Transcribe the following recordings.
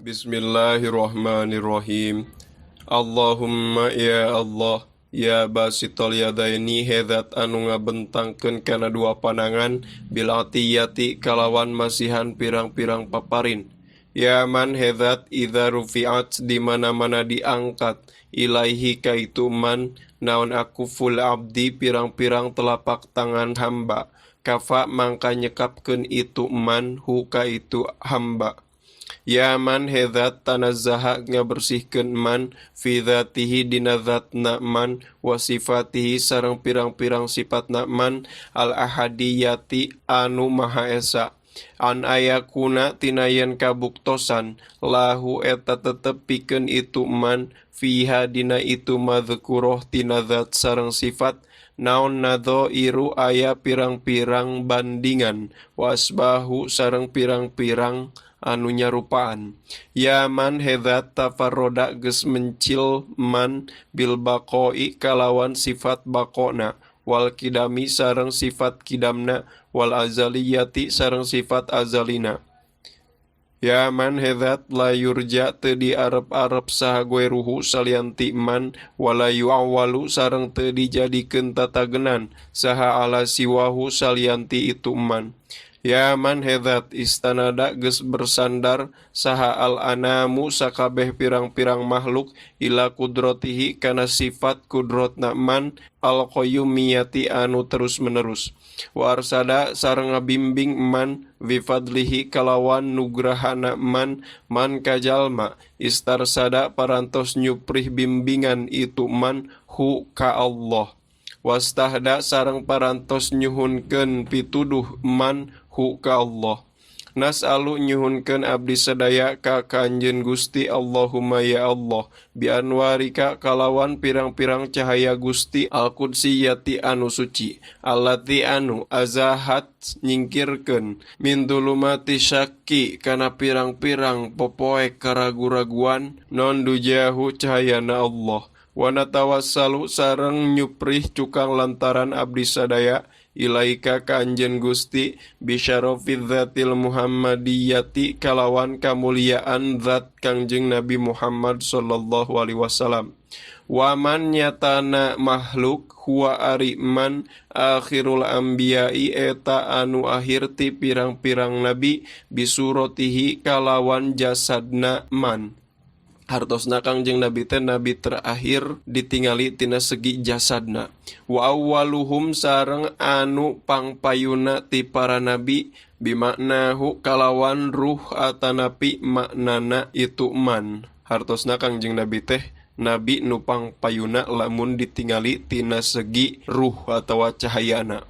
Bismillahirrahmanirrahim. Allahumma ya Allah, ya basitol yadaini hedat anu ngabentangkeun kana dua panangan bil atiyati kalawan masihan pirang-pirang paparin. Ya man hedat idza rufi'at di mana-mana diangkat ilaihi kaitu man naon aku full abdi pirang-pirang telapak tangan hamba kafa mangka nyekapkeun itu man hu kaitu hamba. Ya man hedat tanazzaha ngabersihkeun man fi dzatihi dina zatna man wa sifatihi sareng pirang-pirang sifatna man al ahadiyati anu maha esa an ayakuna tinayan kabuktosan lahu eta tetep pikeun itu man fiha dina itu madzkuroh tina zat sareng sifat naon nado iru aya pirang-pirang bandingan wasbahu sareng pirang-pirang anu nyarupaan. Ya man hedat tafarroda geus mencil man bil baqoi kalawan sifat baqona wal kidami sareng sifat kidamna wal azaliyati sareng sifat azalina. Ya man hedat la yurja teu diarep-arep saha gueruhu salianti man wala yu'awwalu sareng teu dijadikeun tatagenan saha ala siwahu salianti itu man. Ya man hedat istanada geus bersandar saha al anamu sakabeh pirang-pirang makhluk ila kudratihi kana sifat kudrotna man al qayyumiyati anu terus menerus. Wa arsada sareng ngabimbing man bifadlihi kalawan nugrahana man kajalma istarsada parantos nyuprih bimbingan itu man hu ka Allah. Wastahda sareng parantos nyuhunkeun pituduh man hu ka Allah. Nas'alu nyuhunkeun abdi sadaya ka Kanjeun Gusti Allahumma ya Allah bi anwarika kalawan pirang-pirang cahaya Gusti al-qudsiyati anu suci allati anu azahat nyingkirkeun min dulumati syakki kana pirang-pirang popoe karagu-raguan non dujahu cahayana Allah. Wana tawassalu sareng nyuprih cukang lantaran abdi sadaya ilaika ka Anjeun Gusti bisyarofid dzatil muhammadiyati kalawan kamuliaan zat Kangjeng Nabi Muhammad sallallahu alaihi wasallam. Waman nyatana makhluk huwa ari man akhirul anbiya'i eta anu akhir ti pirang-pirang nabi bisurotihi kalawan jasadna man. Hartosna Kangjeng Nabi teh nabi terakhir ditingali tina segi jasadna. Wa awwaluhum sareng anu pangpayuna ti para nabi bimaknahu kalawan ruh atanapi maknana itu man. Hartosna Kangjeng Nabi teh nabi nu pangpayuna lamun ditingali tina segi ruh atawa cahayana.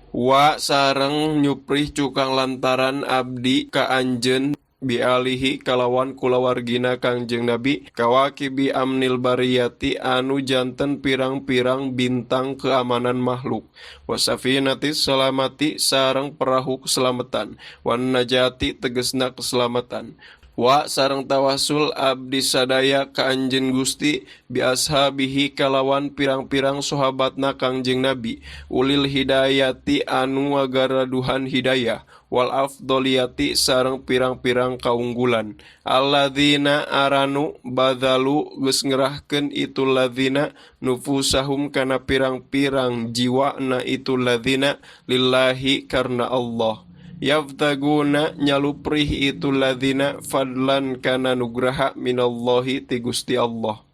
Wa sareng nyuprih cukang lantaran abdi ka Anjeun bialihi kalawan kulawargina Kangjeng Nabi kawakibi amnil bariyati anu janten pirang-pirang bintang keamanan makhluk wasafinati salamati sareng perahu keselamatan wan najati tegesna keselamatan wa sareng tawasul abdi sadaya ka Anjeun Gusti bi ashabihi kalawan pirang-pirang sahabatna Kangjeng Nabi ulil hidayati anu ngagaraduhan hidayah wal afdoliyati sareng pirang-pirang kaunggulan alladzina aranu badalu geus ngerahkeun itu ladzina nufusahum kana pirang-pirang jiwa na itu ladzina lillahi karna Allah yaftaguna nyaluprih itu ladzina fadlan kana nugraha minallahi ti Gusti Allah.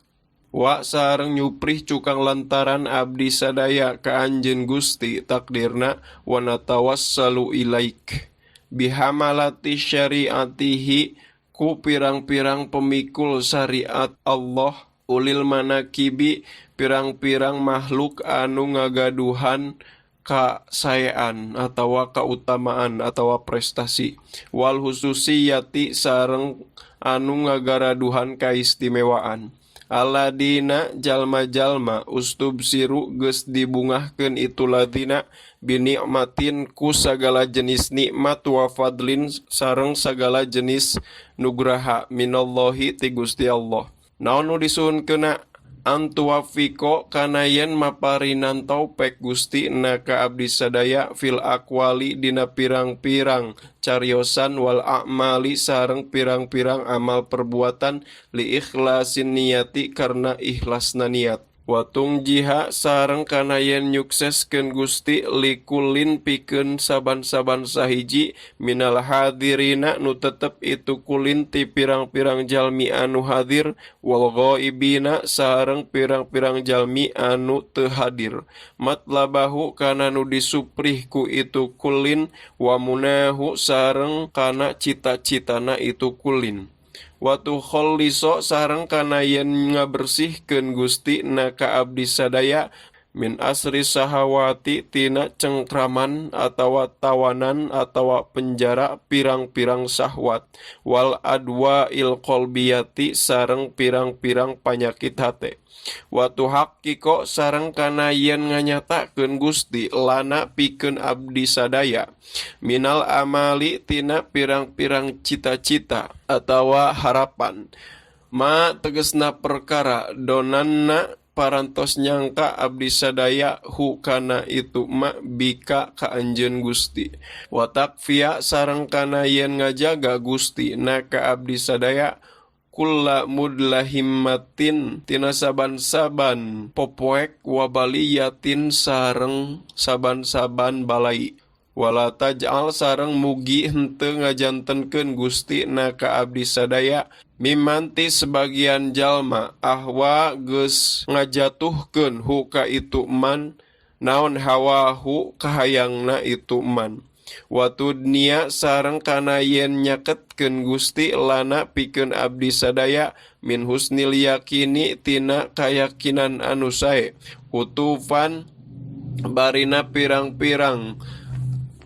Wa sareng nyuprih cukang lantaran abdi sadaya ka Anjeun Gusti takdirna wa natawassalu ilaik bihamalati syariatihi ku pirang-pirang pemikul syariat Allah ulil manakibi pirang-pirang makhluk anu ngagaduhan kasayaan atawa kautamaan atawa prestasi wal hususiyati sareng anu ngagaraduhan kaistimewaan aladina jalma-jalma ustub siru geus dibungahkeun itu ladina binikmatin ku sagala jenis nikmat wa fadlin sareng sagala jenis nugraha minallahi ti Gusti Allah. Naon nu disuhunkeuna antuwafiko kana yen maparinan taufik Gusti na ka abdi sadaya fil aqwali dina pirang-pirang cariosan wal a'mali sareng pirang-pirang amal perbuatan li ikhlasin niyati karena ikhlasna niat. Watung jiha sareng kana yen nyukseskeun Gusti likulin pikeun saban-saban sahiji minal hadirina nu tetep itu kulin ti pirang-pirang jalmi anu hadir wal ghaibina sareng pirang-pirang jalmi anu teu hadir. Matlabahu kana nu disuprih ku itu kulin wa munahu sareng kana cita-citana itu kulin. Watu kholiso sareng kana yen ngabersihkeun Gusti na ka abdi sadaya min asri sahawati tina cengkraman atawa tawanan atawa penjara pirang-pirang syahwat wal adwa il qalbiyati sareng pirang-pirang panyakit hate. Watu hakiko sareng kana yen nganyatakeun Gusti lana pikeun abdi sadaya minal amali tina pirang-pirang cita-cita atawa harapan ma tegesna perkara donanna parantos nyangka abdi sadaya hu kana itu ma bika ka anjeun Gusti. Watakfia sareng kana yen ngajaga Gusti na ka abdi sadaya kulla mudlahimmatin tina saban-saban popoek wabaliyatin sareng saban-saban balai. Wala taj'al sareng mugi henteu ngajantenkeun Gusti na ka abdi sadaya mimanti sebagian jalma ahwa geus ngajatuhkeun hu ka itu man naon hawahu kahayangna itu man. Watudnia sareng kana yen nyaketkeun Gusti lana pikeun abdi sadaya min husnil yakini tina kayakinan anu sae utufan barina pirang-pirang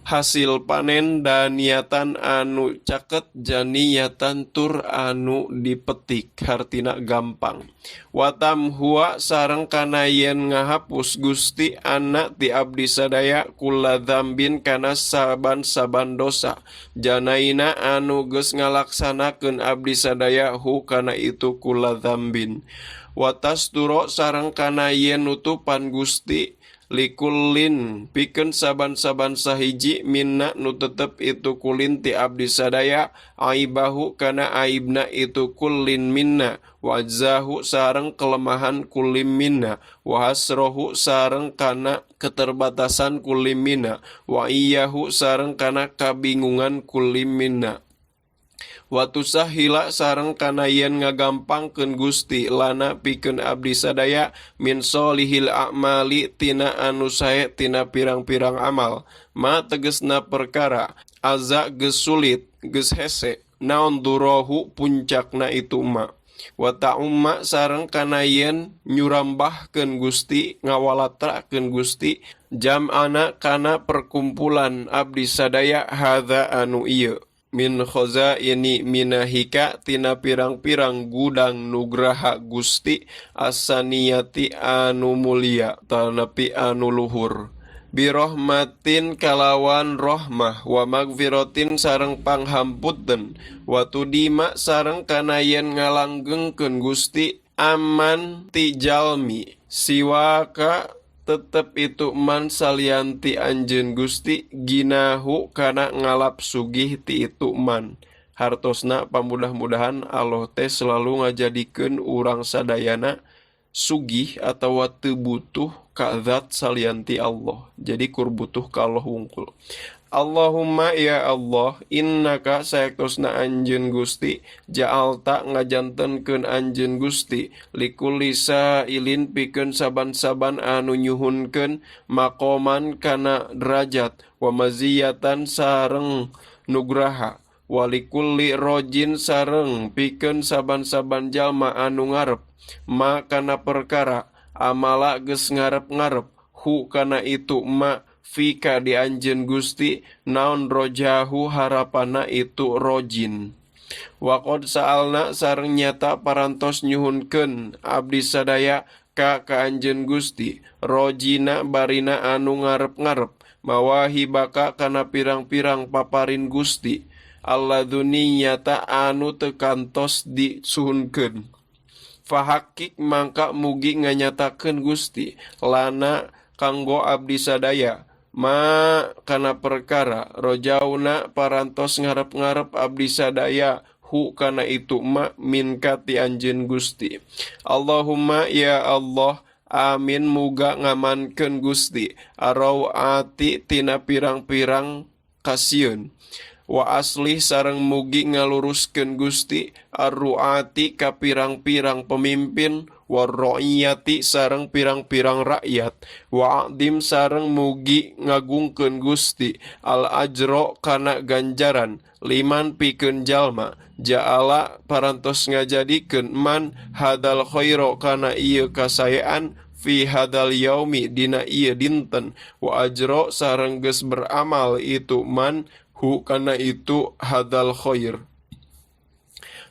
hasil panen dan niatan anu caket janiatan tur anu dipetik hartina gampang. Watam huwa sareng kana yen ngahapus Gusti anak ti abdi sadaya kula dzambin kana saban-saban dosa janaina anu geus ngalaksanakeun abdi sadaya hu kana itu kula dzambin. Watasturo sareng kana yen nutupan Gusti likullin pikeun saban-saban sahiji minna nu tetep itu kulin ti abdi sadaya aibahu kana aibna itu kullin minna wajzahu sareng kelemahan kulim minna wa hasrohu sareng kana keterbatasan kulim minna wa iyahu sareng kana kabingungan kulim minna. Watu sahila sareng kana yen ngagampangkeun Gusti lana pikeun abdi sadaya min solihil a'mali tina anu sae tina pirang-pirang amal ma tegesna perkara aza geus sulit geus hese naon durohu puncakna itu ma. Wa ta'umma sareng kana yen nyurambahkeun Gusti ngawalatrakeun Gusti jam'ana kana perkumpulan abdi sadaya hadza anu ieu min khozaini minahika tina pirang-pirang gudang nugraha Gusti asaniyati anu mulia tanapi anu luhur birohmatin kalawan rohmah wa magfiratin sareng panghamputeun wa tudima sareng kana yen ngalanggengkeun Gusti aman ti jalmi siwaka tetep itu man salianti anjeun Gusti ginahu kana ngalap sugih ti itu man. Hartosna pamudah-mudahan Allah teh selalu ngajadikeun urang sadayana sugih atawa teu butuh ka zat salianti Allah. Jadi kur butuh ka Allah wungkul. Allahumma ya Allah innaka sayaktosna anjeun Gusti ja'alta ngajantenkeun anjeun Gusti likulli sailin pikeun saban-saban anu nyuhunkeun maqaman kana derajat wa maziyatan sareng nugraha walikulli rojin sareng pikeun saban-saban jalma anu ngarep ma kana perkara amala geus ngarep-ngarep hu kana itu ma fika di anjeun Gusti naon rojahu harapana itu rojin. Waqad sa'alna sareng nyata parantos nyuhunkeun abdi sadaya ka anjeun Gusti rojina barina anu ngarep-ngarep mawahibaka kana pirang-pirang paparin Gusti alladzuni nyata anu teu kantos disuhunkeun. fahakik mangka mugi nganyatakeun Gusti lana kanggo abdi sadaya ma kana perkara rojauna parantos ngarep-ngarep abdi sadaya hu kana itu ma min kati anjeun Gusti. Allahumma ya Allah, amin muga ngamankeun Gusti arawati tina pirang-pirang kasieun. Wa aslih sareng mugi ngaluruskeun Gusti arruati ka pirang-pirang pemimpin warroiyati sareng pirang-pirang rakyat wa adim sareng mugi ngagungkeun Gusti al ajro kana ganjaran liman pikeun jalma ja'ala parantos ngajadikeun man hadal khairo kana ieu kasayaan fi hadal yaumi dina ieu dinten wa ajro sareng geus beramal itu man hu kana itu hadal khair.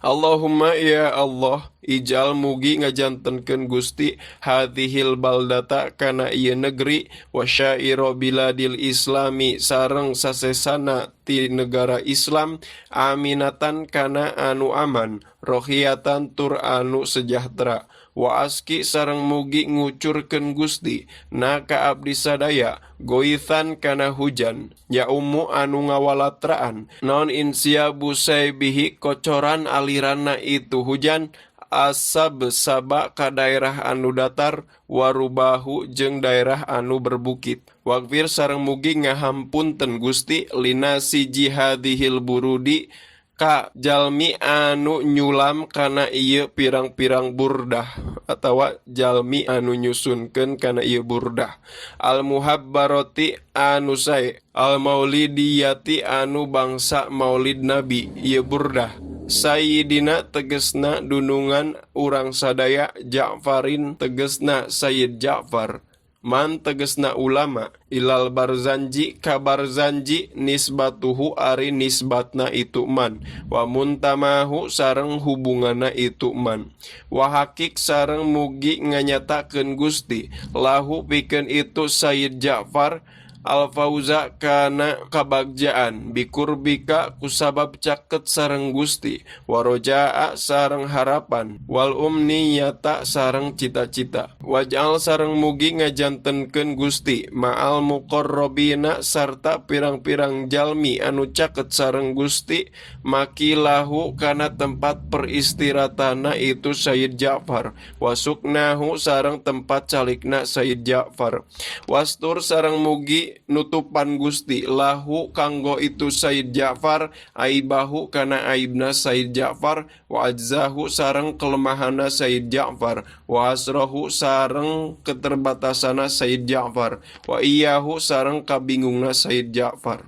Allahumma ya Allah, ijal mugi ngajantenkeun Gusti hadhil baldata kana ieu negeri wa syairo biladil islami sareng sasesana ti negara Islam aminatan kana anu aman rohiatan tur anu sejahtera wa aski sareng mugi ngucurkeun Gusti na ka abdi sadaya goithan kana hujan ya ummu anu ngawalatraan naon insia busai bihi kocoran aliranna itu hujan asab saba ka daerah anu datar warubahu jeung daerah anu berbukit waqfir sareng mugi ngahampunten Gusti linasi jihadihil burudi ka jalmi anu nyulam kana ieu pirang-pirang burdah atawa jalmi anu nyusunkeun kana ieu burdah al muhabbarati anu sae al maulidiyati anu bangsa maulid nabi ieu burdah Sayyidina tegesna dunungan urang sadaya Ja'farin tegesna Sayyid Ja'far man tegesna ulama ilal barzanji ka barzanji nisbatuhu ari nisbatna itu man wa muntamahu sareng hubunganna itu man wa hakik sareng mugi nganyatakeun Gusti lahu pikeun itu Sayyid Ja'far al fauza kana kabagjaan bikurbika kusabab caket sareng Gusti warojaa sareng harapan wal umniyata sareng cita-cita waj'al sareng mugi ngajantenkeun Gusti ma'al muqarrabina sarta pirang-pirang jalmi anu caket sareng Gusti makilahu kana tempat peristirahatana itu Sayyid Ja'far wasuknahu sareng tempat calikna Sayyid Ja'far wastur sareng mugi nutupan Gusti lahu kanggo itu Sayyid Ja'far aibahu kana aibna Sayyid Ja'far wa ajzahu sareng kelemahana Sayyid Ja'far wa asrahu sareng keterbatasana Sayyid Ja'far wa iyahu sareng kabingungna Sayyid Ja'far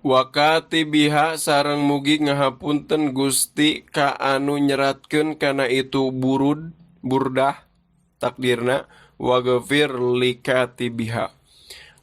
wa katibiha sareng mugi ngahapunten Gusti ka anu nyeratkeun kana itu burdah takdirna wa ghafir likatibiha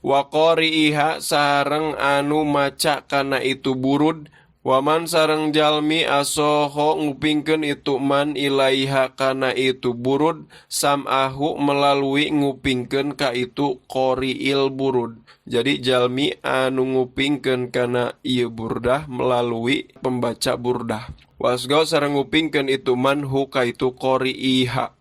wa qari'iha sareng anu maca kana itu burud waman sareng jalmi asoho ngupingkeun itu man ilaiha kana itu burud sam'ahu melalui ngupingkeun ka itu qari'il burud jadi jalmi anu ngupingkeun kana ieu burdah melalui pembaca burdah wasgau sareng ngupingkeun itu man hu ka itu qari'iha.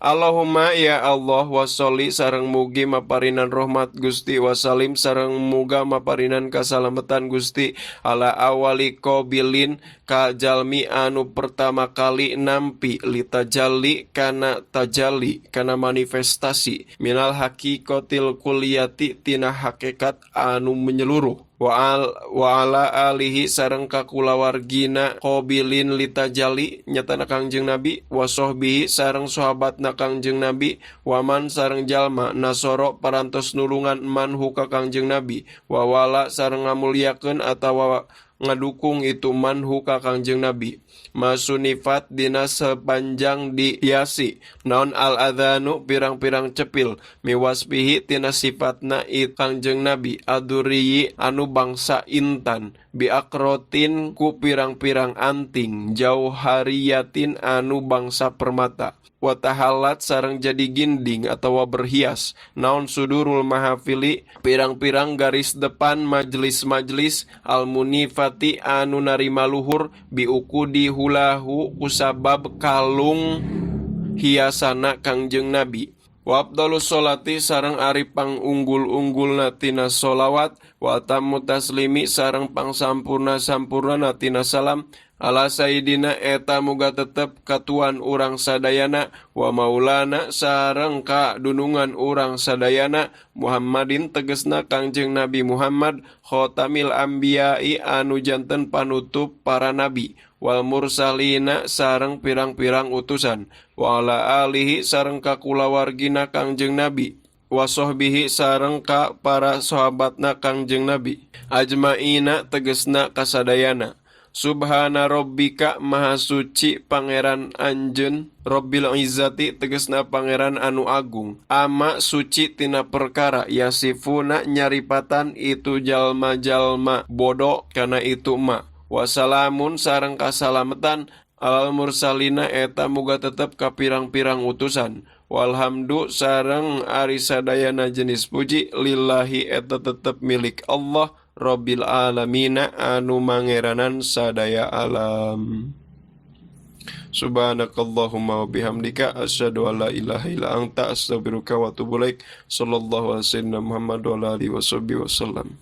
Allahumma ya Allah washolli sareng mugi maparinan rahmat Gusti wasalim sareng muga maparinan kasalamatan Gusti ala awali qabilin ka jalmi anu pertama kali nampi litajalli kana tajalli kana manifestasi minal haqiqatil kulliyati tina hakikat anu menyeluruh wa ala alihi sareng kakulawargina qabilin litajalli nyatana Kangjeng Nabi wa sahbihi sareng sahabatna Kangjeng Nabi waman sareng jalma nasoro parantos nulungan manhu ka Kangjeng Nabi wa wala sareng ngamulyakeun atawa ngadukung itu manhu ka Kangjeng Nabi masunifat dina sepanjang dihiasi naon al adzanu pirang-pirang cepil miwasbihi tina sifatna it Kangjeng Nabi aduriyi anu bangsa intan biakrotin ku pirang-pirang anting jauhariyatin anu bangsa permata wa tahallat sareng jadi ginding atawa berhias naon sudurul mahafili pirang-pirang garis depan majelis-majelis almunifati anu narima luhur biukudi hulahu kusabab kalung hiasana Kangjeng Nabi. Wa afdhalus sholati sareng ari pangunggul-unggulna tina sholawat wa tamu taslimi sareng pangsampurna-sampurna tina salam ala sayidina eta muga tetep katuan urang sadayana wa maulana sareng ka dunungan urang sadayana Muhammadin tegesna Kangjeng Nabi Muhammad khotamil ambiyai anu janten panutup para nabi wal mursalina sareng pirang-pirang utusan wa ala alihi sareng ka kulawargina Kangjeng Nabi wa sahbihi sareng ka para sahabatna Kangjeng Nabi ajmaina tegesna kasadayana. Subhana rabbika maha suci pangeran anjeun Rabbil izzati tegesna pangeran anu agung ama suci tina perkara yasifuna nyaripatan itu jalma-jalma bodoh kana itu ma wasalamun sareng kasalametan alal mursalina eta muga tetep ka pirang-pirang utusan walhamdu sareng ari sadayana jenis puji lillahi eta tetep milik Allah Rabbil alamina anu mangeranan sadaya alam. Subhanakallahumma wa bihamdika asyhadu an la ilaha illa anta astaghfiruka wa atubu ilaik. Sallallahu alaihi wasallam Muhammad wa alihi wasallam.